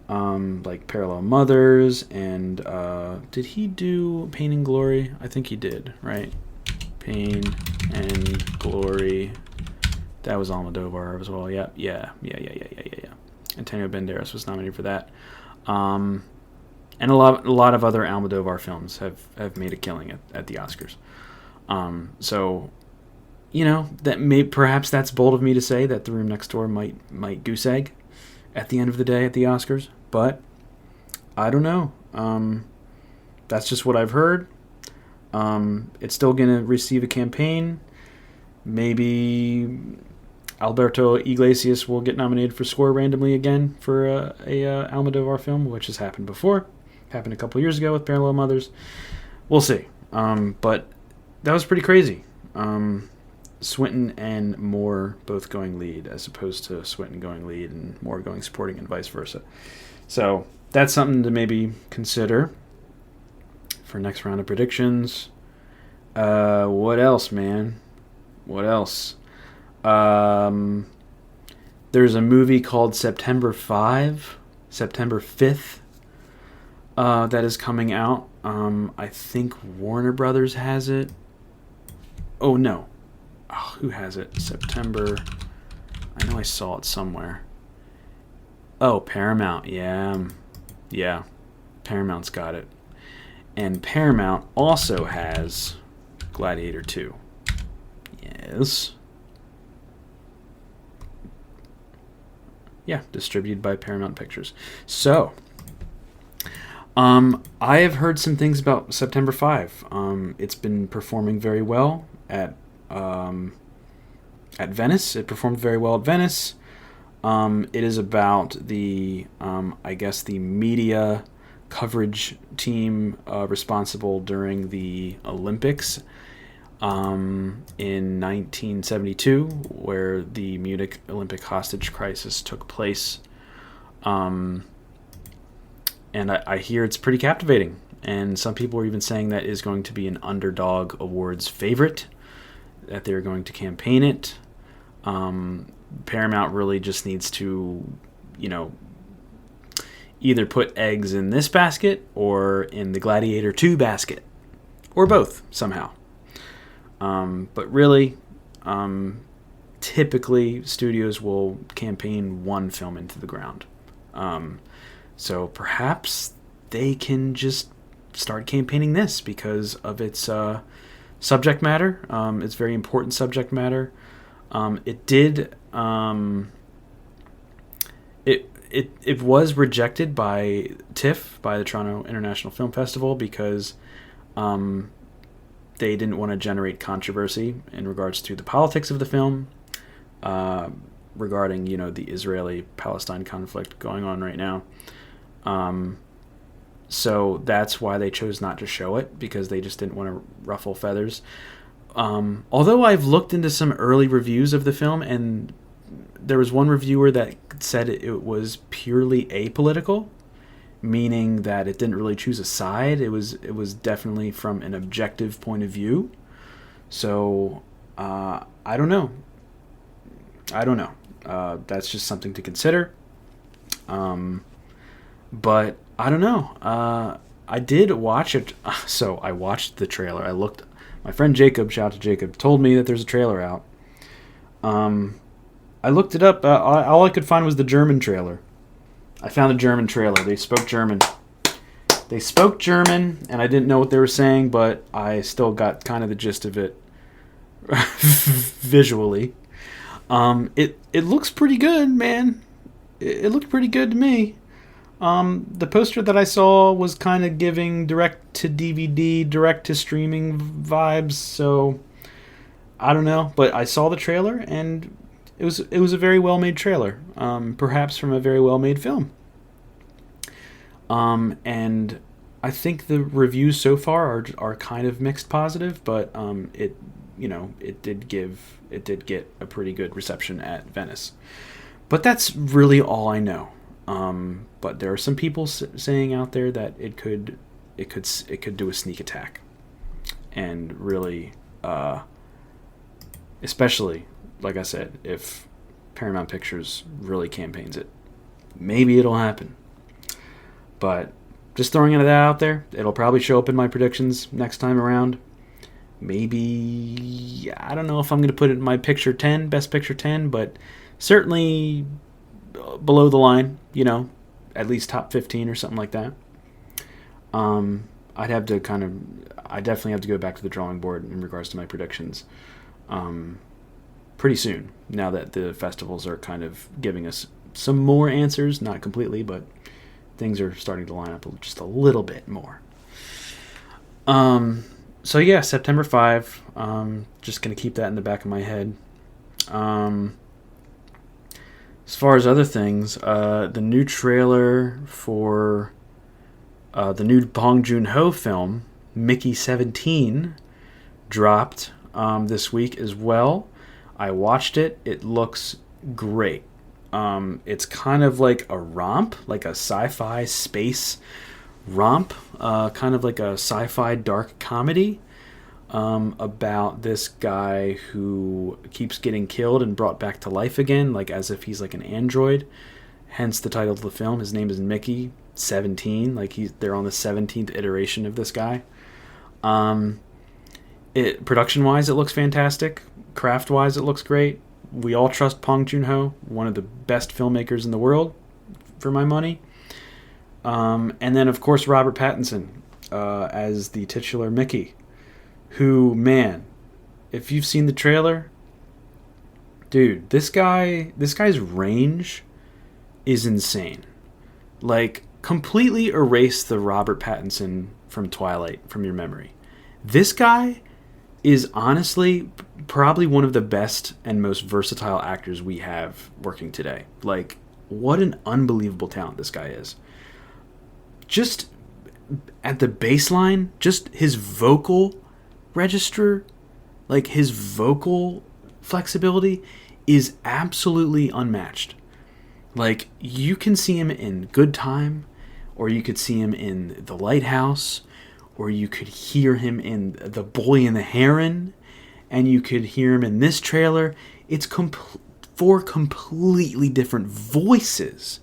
like Parallel Mothers, and did he do Pain and Glory? I think he did, right? Pain and Glory. That was Almodovar as well. Yeah. Antonio Banderas was nominated for that. And a lot of other Almodovar films have made a killing at the Oscars. So, perhaps that's bold of me to say that The Room Next Door might goose egg at the end of the day at the Oscars, but I don't know. That's just what I've heard. It's still going to receive a campaign. Maybe Alberto Iglesias will get nominated for score randomly again for a Almodovar film, which has happened before. Happened a couple years ago with Parallel Mothers. We'll see. But that was pretty crazy. Swinton and Moore both going lead, as opposed to Swinton going lead and Moore going supporting, and vice versa. So that's something to maybe consider for next round of predictions. What else, man? What else? There's a movie called September 5th, that is coming out. I think Warner Brothers has it. Oh, no. Oh, who has it? September. I know I saw it somewhere. Oh, Paramount. Yeah. Paramount's got it. And Paramount also has Gladiator 2. Yes. Yeah, distributed by Paramount Pictures. So, I have heard some things about September 5. It's been performing very well at Venice. It performed very well at Venice. It is about the media coverage team responsible during the Olympics in 1972, where the Munich Olympic hostage crisis took place. And I hear it's pretty captivating. And some people are even saying that is going to be an Underdog Awards favorite, that they're going to campaign it. Paramount really just needs to, either put eggs in this basket or in the Gladiator 2 basket, or both somehow. But really, typically studios will campaign one film into the ground. So perhaps they can just start campaigning this because of its subject matter. It's very important subject matter. It was rejected by TIFF, by the Toronto International Film Festival, because they didn't want to generate controversy in regards to the politics of the film, regarding the Israeli-Palestine conflict going on right now. So that's why they chose not to show it, because they just didn't want to ruffle feathers. Although I've looked into some early reviews of the film, and there was one reviewer that said it was purely apolitical, meaning that it didn't really choose a side. It was definitely from an objective point of view. So I don't know. That's just something to consider. But I don't know. I did watch it. So I watched the trailer. My friend Jacob, shout out to Jacob, told me that there's a trailer out. I looked it up. All I could find was the German trailer. I found a German trailer. They spoke German. And I didn't know what they were saying, but I still got kind of the gist of it visually. It looks pretty good, man. It looked pretty good to me. The poster that I saw was kind of giving direct-to-DVD, direct-to-streaming vibes, so I don't know. But I saw the trailer, and it was a very well made trailer, perhaps from a very well made film. And I think the reviews so far are kind of mixed positive, but it did get a pretty good reception at Venice. But that's really all I know. But there are some people saying out there that it could do a sneak attack, and really, especially like I said, if Paramount Pictures really campaigns it, maybe it'll happen. But just throwing it out there, it'll probably show up in my predictions next time around. Maybe, I don't know if I'm going to put it in my picture 10, best picture 10, but certainly below the line, at least top 15 or something like that. I definitely have to go back to the drawing board in regards to my predictions pretty soon, now that the festivals are kind of giving us some more answers, not completely, but things are starting to line up just a little bit more. So yeah, September 5, just going to keep that in the back of my head. As far as other things, the new trailer for the new Bong Joon-ho film, Mickey 17, dropped this week as well. I watched it. It looks great. It's kind of like a romp, like a sci-fi space romp, kind of like a sci-fi dark comedy about this guy who keeps getting killed and brought back to life again, like as if he's like an android. Hence the title of the film. His name is Mickey 17. Like they're on the 17th iteration of this guy. Production-wise, it looks fantastic. Craft-wise, it looks great. We all trust Bong Joon-ho, one of the best filmmakers in the world, for my money. And then, of course, Robert Pattinson as the titular Mickey, who, man, if you've seen the trailer, dude, this guy's range is insane. Like, completely erase the Robert Pattinson from Twilight from your memory. This guy is honestly probably one of the best and most versatile actors we have working today. Like, what an unbelievable talent this guy is. Just at the baseline, just his vocal register, like his vocal flexibility is absolutely unmatched. Like, you can see him in Good Time, or you could see him in The Lighthouse, or you could hear him in The Boy and the Heron, and you could hear him in this trailer. It's four completely different voices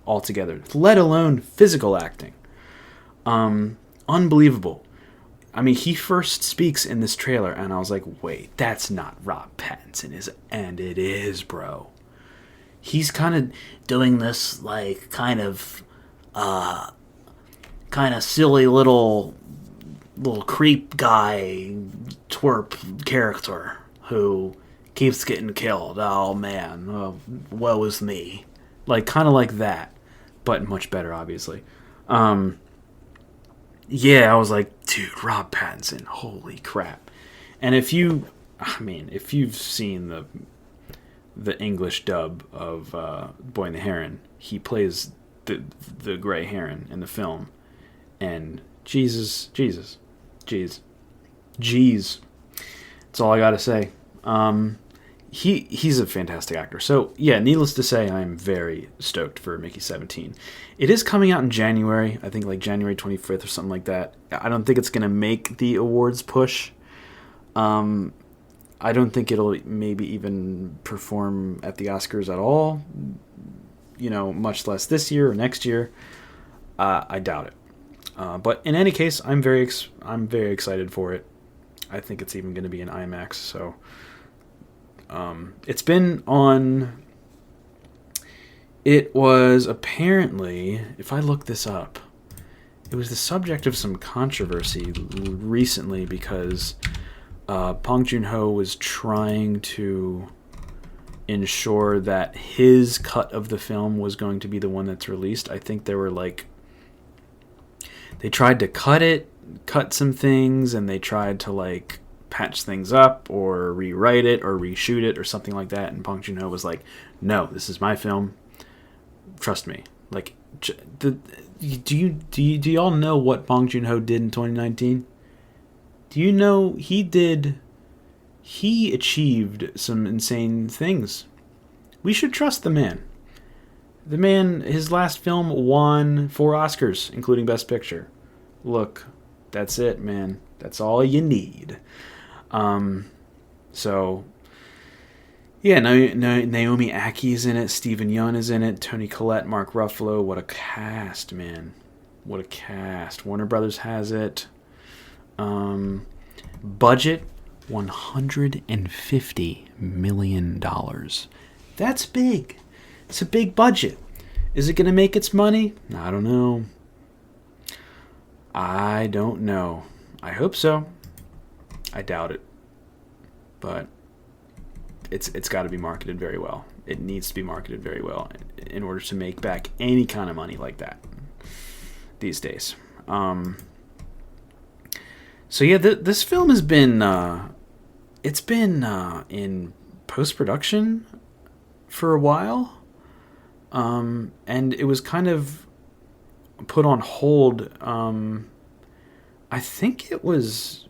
altogether, let alone physical acting. Unbelievable. I mean, he first speaks in this trailer, and I was like, wait, that's not Rob Pattinson, is it? And it is, bro. He's kind of doing this, like, kind of silly little creep guy twerp character who keeps getting killed. Oh man, woe is me. Like, kind of like that, but much better, obviously. Yeah, I was like, dude, Rob Pattinson, holy crap. And if you've seen the English dub of Boy and the Heron, he plays the gray heron in the film, and Jesus. That's all I gotta say. He's a fantastic actor. So yeah, needless to say, I'm very stoked for Mickey 17. It is coming out in January, I think like January 25th or something like that. I don't think it's gonna make the awards push. I don't think it'll maybe even perform at the Oscars at all. Much less this year or next year. I doubt it. But in any case, I'm very excited for it. I think it's even going to be in IMAX. So it's been on. It was apparently, if I look this up, it was the subject of some controversy recently because Bong Joon-ho was trying to ensure that his cut of the film was going to be the one that's released. I think there were they tried to cut some things, and they tried to patch things up or rewrite it or reshoot it or something like that. And Bong Joon-ho was like, no, this is my film. Trust me. Like, do y'all know what Bong Joon-ho did in 2019? Do you know he achieved some insane things. We should trust the man. The man, his last film won 4 Oscars, including Best Picture. Look, that's it, man. That's all you need. So, yeah, Naomi Aki's in it. Stephen Yeun is in it. Toni Collette, Mark Ruffalo. What a cast, man. What a cast. Warner Brothers has it. Budget, $150 million. That's big. It's a big budget. Is it going to make its money? I don't know. I hope so. I doubt it. But it's got to be marketed very well. It needs to be marketed very well in order to make back any kind of money like that these days. So yeah, this film has been in post-production for a while, and it was kind of put on hold. I think it was,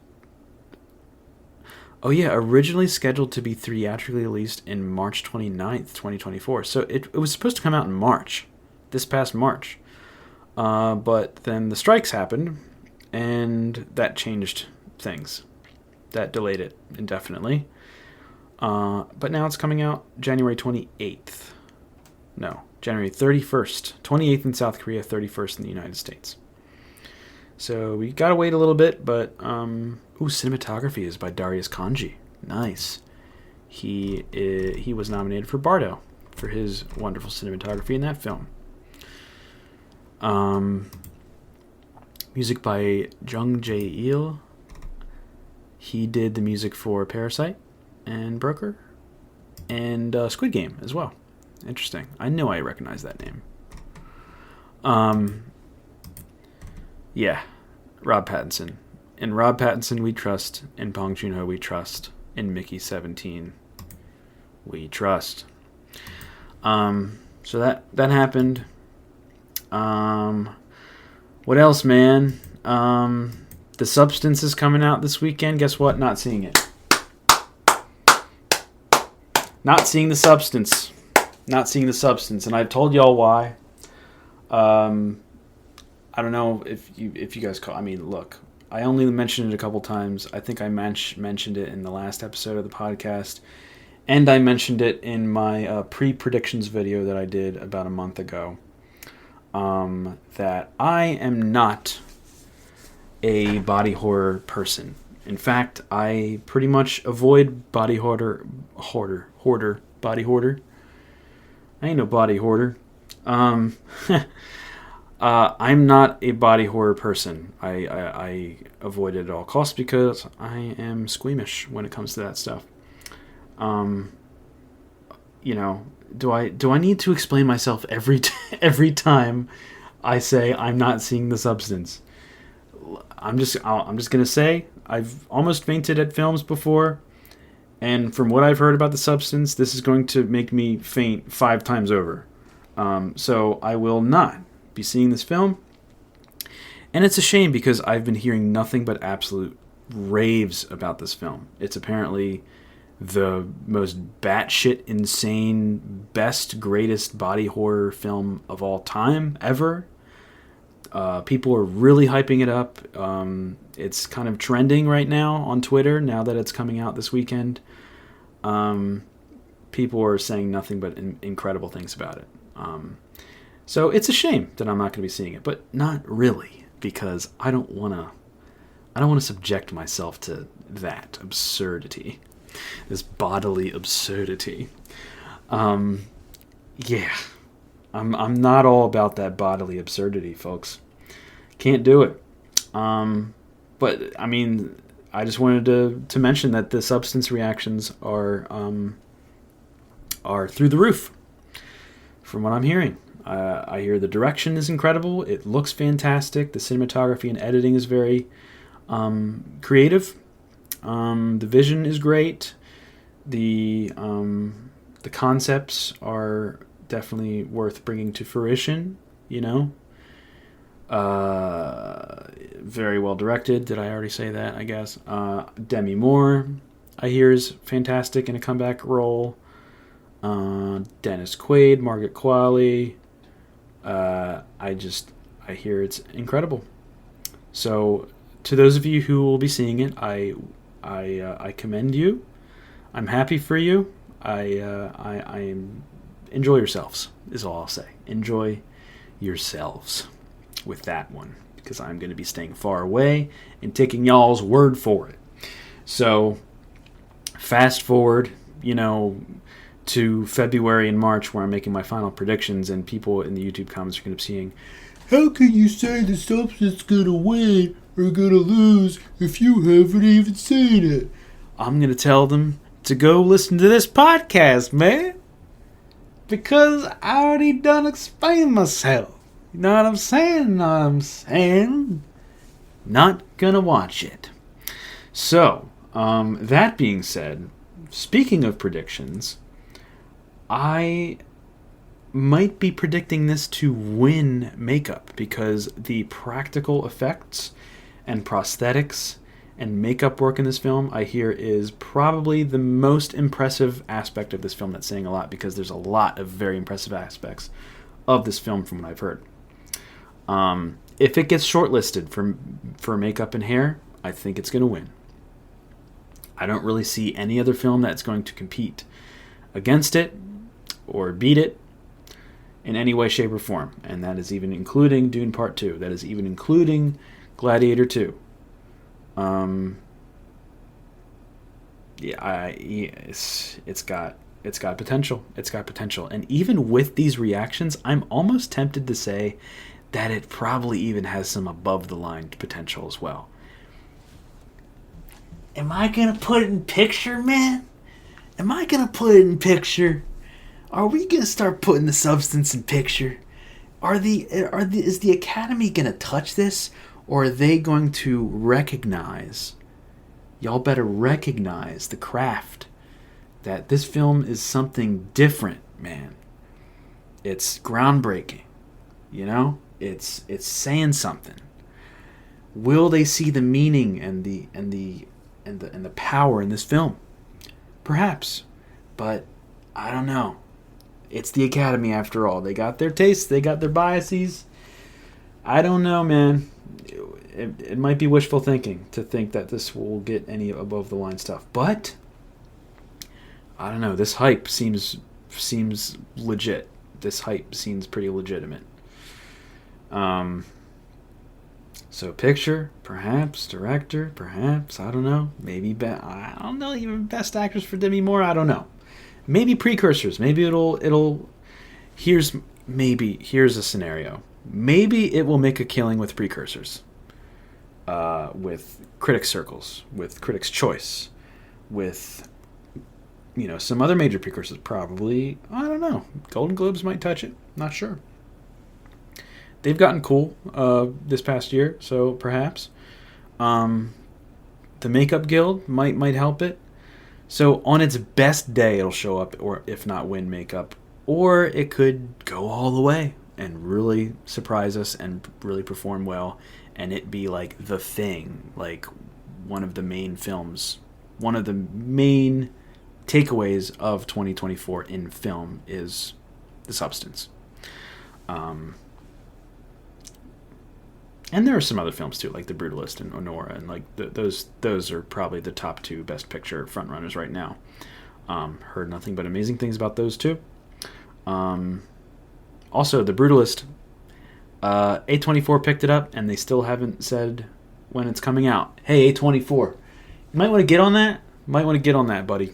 originally scheduled to be theatrically released in March 29th, 2024. So it was supposed to come out in March, this past March. But then the strikes happened, and that changed things. That delayed it indefinitely. But now it's coming out January 28th. No, January 31st. 28th in South Korea, 31st in the United States. So we gotta wait a little bit, but cinematography is by Darius Kanji. Nice. He was nominated for Bardo for his wonderful cinematography in that film. Music by Jung Jae-il. He did the music for Parasite and Broker and Squid Game as well. Interesting. I know I recognize that name. Yeah, Rob Pattinson. In Rob Pattinson we trust. In Bong Joon-ho we trust. In Mickey 17 we trust. So that happened. What else, man? The Substance is coming out this weekend. Guess what? Not seeing it. Not seeing The Substance. Not seeing The Substance. And I've told y'all why. I don't know if you guys call. I mean, look. I only mentioned it a couple times. I think I mentioned it in the last episode of the podcast. And I mentioned it in my pre-predictions video that I did about a month ago. That I am not a body horror person. In fact, I pretty much avoid body hoarder. I ain't no body hoarder. I'm not a body horror person. I avoid it at all costs because I am squeamish when it comes to that stuff. Do I need to explain myself every time I say I'm not seeing The Substance? I'm just gonna say I've almost fainted at films before, and from what I've heard about The Substance, this is going to make me faint 5 times over. So I will not be seeing this film, and it's a shame because I've been hearing nothing but absolute raves about this film. It's apparently the most batshit insane, best, greatest body horror film of all time, ever. People are really hyping it up. It's kind of trending right now on Twitter, now that it's coming out this weekend. People are saying nothing but incredible things about it. So it's a shame that I'm not going to be seeing it, but not really, because I don't want to subject myself to that absurdity. This bodily absurdity. Yeah. I'm not all about that bodily absurdity, folks. Can't do it. But I mean, I just wanted to mention that the Substance reactions are through the roof, from what I'm hearing. I hear the direction is incredible. It looks fantastic. The cinematography and editing is very creative. The vision is great. The concepts are definitely worth bringing to fruition, you know. Very well directed. Did I already say that? I guess. Demi Moore, I hear, is fantastic in a comeback role. Dennis Quaid, Margaret Qualley. I hear it's incredible. So, to those of you who will be seeing it, I commend you. I'm happy for you. I enjoy yourselves is all I'll say. Enjoy yourselves with that one, because I'm going to be staying far away and taking y'all's word for it. So, fast forward, to February and March, where I'm making my final predictions, and people in the YouTube comments are going to be seeing, how can you say the substance going to win or going to lose if you haven't even seen it? I'm going to tell them to go listen to this podcast, man. Because I already done explained myself. You know what I'm saying? Not gonna watch it. So, that being said, speaking of predictions, I might be predicting this to win makeup, because the practical effects and prosthetics and makeup work in this film, I hear, is probably the most impressive aspect of this film. That's saying a lot, because there's a lot of very impressive aspects of this film from what I've heard. If it gets shortlisted for makeup and hair, I think it's going to win. I don't really see any other film that's going to compete against it or beat it in any way, shape, or form. And that is even including Dune Part 2. That is even including Gladiator 2. It's got potential. It's got potential. And even with these reactions, I'm almost tempted to say that it probably even has some above the line potential as well. Am I gonna put it in picture, man? Am I gonna put it in picture? Are we gonna start putting the substance in picture? Is the Academy gonna touch this, or are they going to recognize? Y'all better recognize the craft. That this film is something different, man. It's groundbreaking. It's saying something. Will they see the meaning and the power in this film? Perhaps, but I don't know. It's the Academy after all. They got their tastes, they got their biases. I don't know, man. It might be wishful thinking to think that this will get any above the line stuff, but I don't know. This hype seems legit. This hype seems pretty legitimate. So picture, perhaps. Director, perhaps. I don't know. Maybe I don't know. Even best actress for Demi Moore. I don't know. Maybe precursors. Maybe it'll. Here's a scenario. Maybe it will make a killing with precursors. With critics circles, with critics choice, with some other major precursors. Probably, I don't know. Golden Globes might touch it. Not sure. They've gotten cool this past year, so perhaps. The Makeup Guild might help it. So on its best day, it'll show up, or if not win makeup, or it could go all the way and really surprise us and really perform well, and it be like The Thing, like one of the main films, one of the main takeaways of 2024 in film is the substance. And there are some other films too, like The Brutalist and Honora, and like those are probably the top two Best Picture frontrunners right now. Heard nothing but amazing things about those two. Also, The Brutalist, A24 picked it up, and they still haven't said when it's coming out. Hey, A24, you might want to get on that. Buddy.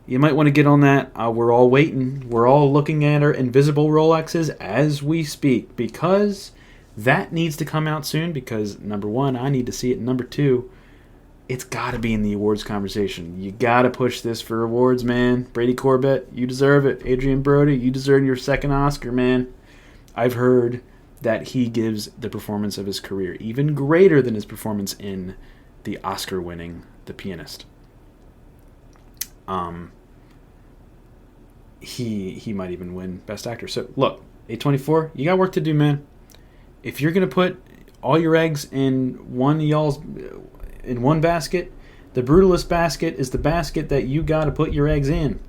You might want to get on that. We're all waiting. We're all looking at our invisible Rolexes as we speak, because that needs to come out soon, because number one, I need to see it. Number two, it's got to be in the awards conversation. You got to push this for awards, man. Brady Corbett, you deserve it. Adrian Brody, you deserve your second Oscar, man. I've heard that he gives the performance of his career even greater than his performance in the Oscar-winning the pianist. He might even win Best Actor. So look, A24, you got work to do, man. If you're gonna put all your eggs in one basket, the Brutalist basket is the basket that you got to put your eggs in.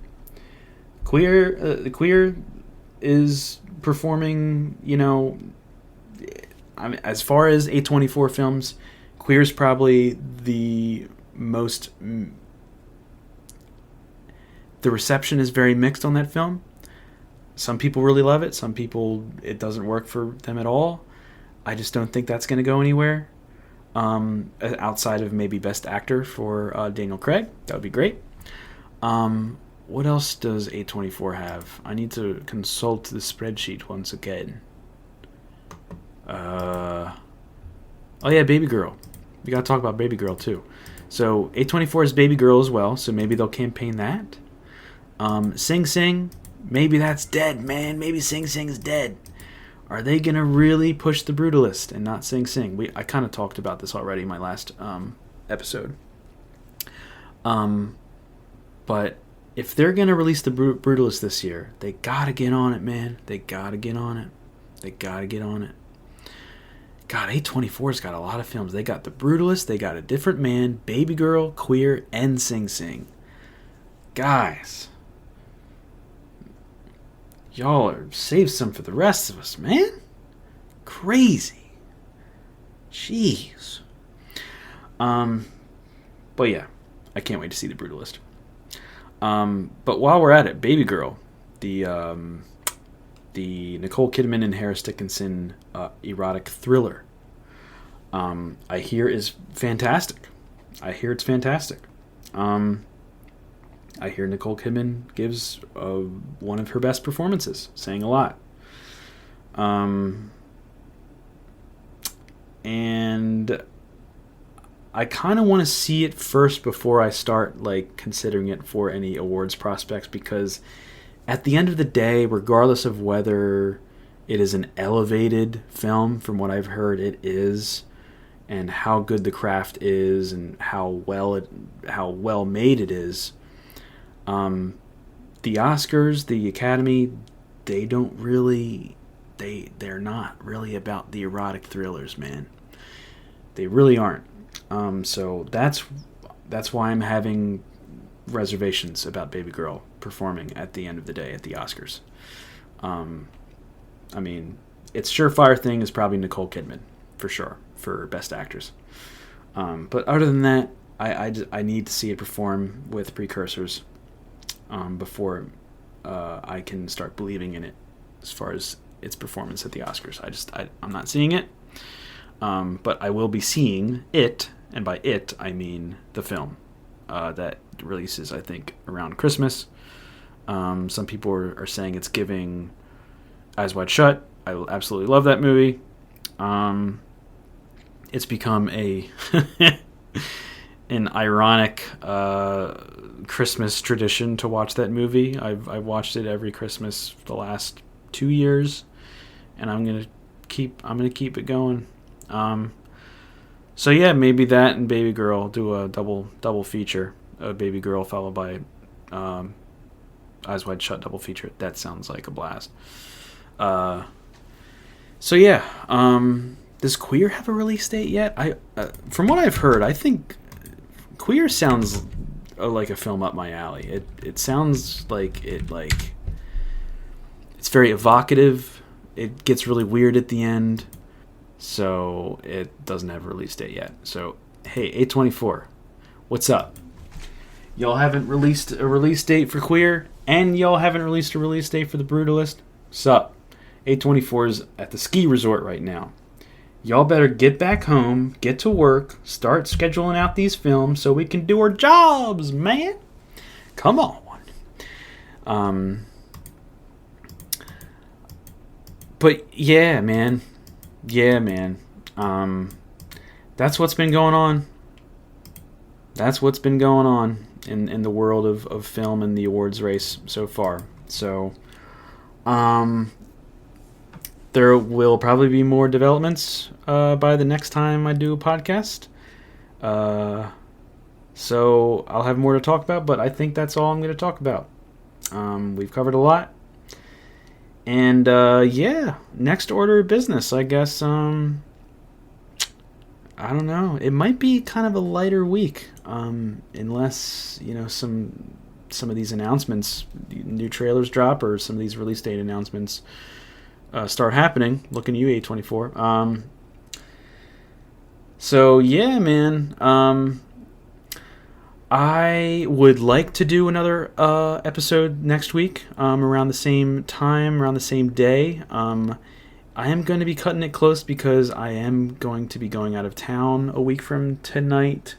The Queer is performing, I mean, as far as A24 films, Queer is probably the most. The reception is very mixed on that film. Some people really love it. Some people, it doesn't work for them at all. I just don't think that's going to go anywhere. Outside of maybe Best Actor for Daniel Craig. That would be great. What else does A24 have? I need to consult the spreadsheet once again. Oh yeah, Baby Girl. We got to talk about Baby Girl too. So A24 is Baby Girl as well, so maybe they'll campaign that. Sing Sing, maybe that's dead, man. Maybe Sing Sing's dead. Are they going to really push the Brutalist and not Sing Sing? I kind of talked about this already in my last episode. But if they're going to release the Brutalist this year, they got to get on it, man. They got to get on it. They got to get on it. God, A24's got a lot of films. They got the Brutalist, they got A Different Man, Baby Girl, Queer, and Sing Sing. Guys, y'all are save some for the rest of us, man. Crazy. Jeez. But yeah, I can't wait to see the Brutalist. But while we're at it, Baby Girl, the Nicole Kidman and Harris Dickinson erotic thriller, I hear is fantastic. I hear it's fantastic. I hear Nicole Kidman gives one of her best performances, saying a lot. And I kind of want to see it first before I start considering it for any awards prospects, because at the end of the day, regardless of whether it is an elevated film, from what I've heard it is, and how good the craft is and how well made it is, the Oscars, the Academy, they're not really about the erotic thrillers, man. They really aren't. So that's why I'm having reservations about Baby Girl performing at the end of the day at the Oscars. I mean, its surefire thing is probably Nicole Kidman, for sure, for Best Actress. But other than that, I need to see it perform with precursors before I can start believing in it as far as its performance at the Oscars. I'm not seeing it, but I will be seeing it, and by it I mean the film that releases, I think, around Christmas. Some people are saying it's giving Eyes Wide Shut. I absolutely love that movie. It's become an ironic Christmas tradition to watch that movie. I've watched it every Christmas for the last 2 years, and I'm gonna keep it going. So yeah, maybe that and Baby Girl, do a double feature. Baby Girl followed by Eyes Wide Shut double feature. That sounds like a blast. So yeah, does Queer have a release date yet? From what I've heard, I think Queer sounds like a film up my alley. It sounds like it's very evocative. It gets really weird at the end. So it doesn't have a release date yet. So hey, A24, what's up? Y'all haven't released a release date for Queer, and y'all haven't released a release date for The Brutalist. Sup? A24 is at the ski resort right now. Y'all better get back home, get to work, start scheduling out these films so we can do our jobs, man. Come on. But yeah, man. That's what's been going on. That's what's been going on in the world of film and the awards race so far. So, there will probably be more developments by the next time I do a podcast. So I'll have more to talk about, but I think that's all I'm going to talk about. We've covered a lot. And, next order of business, I guess, I don't know. It might be kind of a lighter week, unless, some of these announcements, new trailers drop, or some of these release date announcements start happening. Looking at you, A24. So, yeah, man. I would like to do another episode next week, around the same time, around the same day. I am going to be cutting it close because I am going to be going out of town a week from tonight,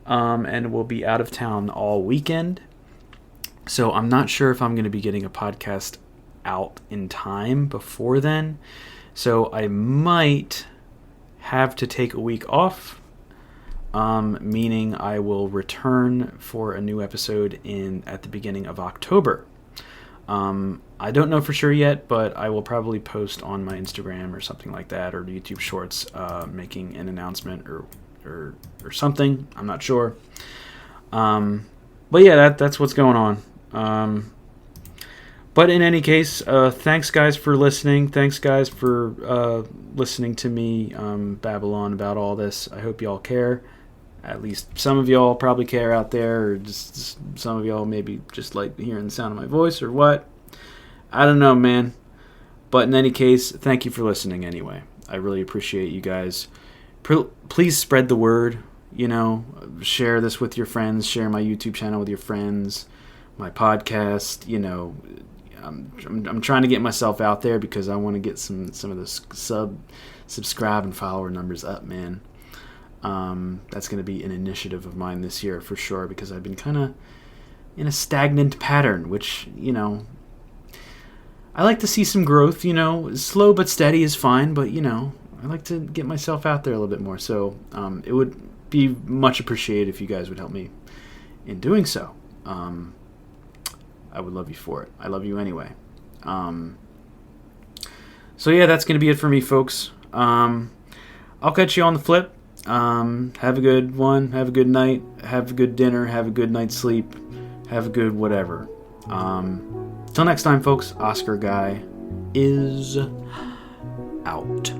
and we'll be out of town all weekend. So I'm not sure if I'm going to be getting a podcast out in time before then. So I might have to take a week off, meaning I will return for a new episode at the beginning of October. I don't know for sure yet, but I will probably post on my Instagram or something like that, or YouTube Shorts, making an announcement or something. I'm not sure. But yeah, that's what's going on. But in any case, thanks guys for listening. Thanks guys for listening to me babble on about all this. I hope y'all care. At least some of y'all probably care out there, or just some of y'all maybe just like hearing the sound of my voice or what. I don't know, man. But in any case, thank you for listening anyway. I really appreciate you guys. Please spread the word. Share this with your friends. Share my YouTube channel with your friends. My podcast. I'm trying to get myself out there because I want to get some of the subscribe and follower numbers up, man. That's going to be an initiative of mine this year for sure, because I've been kind of in a stagnant pattern, which, I like to see some growth, slow but steady is fine, but, I like to get myself out there a little bit more. So it would be much appreciated if you guys would help me in doing so. I would love you for it. I love you anyway. So yeah, that's going to be it for me, folks. I'll catch you on the flip. Have a good one. Have a good night. Have a good dinner. Have a good night's sleep. Have a good whatever. Till next time, folks. Oscar Guy is out.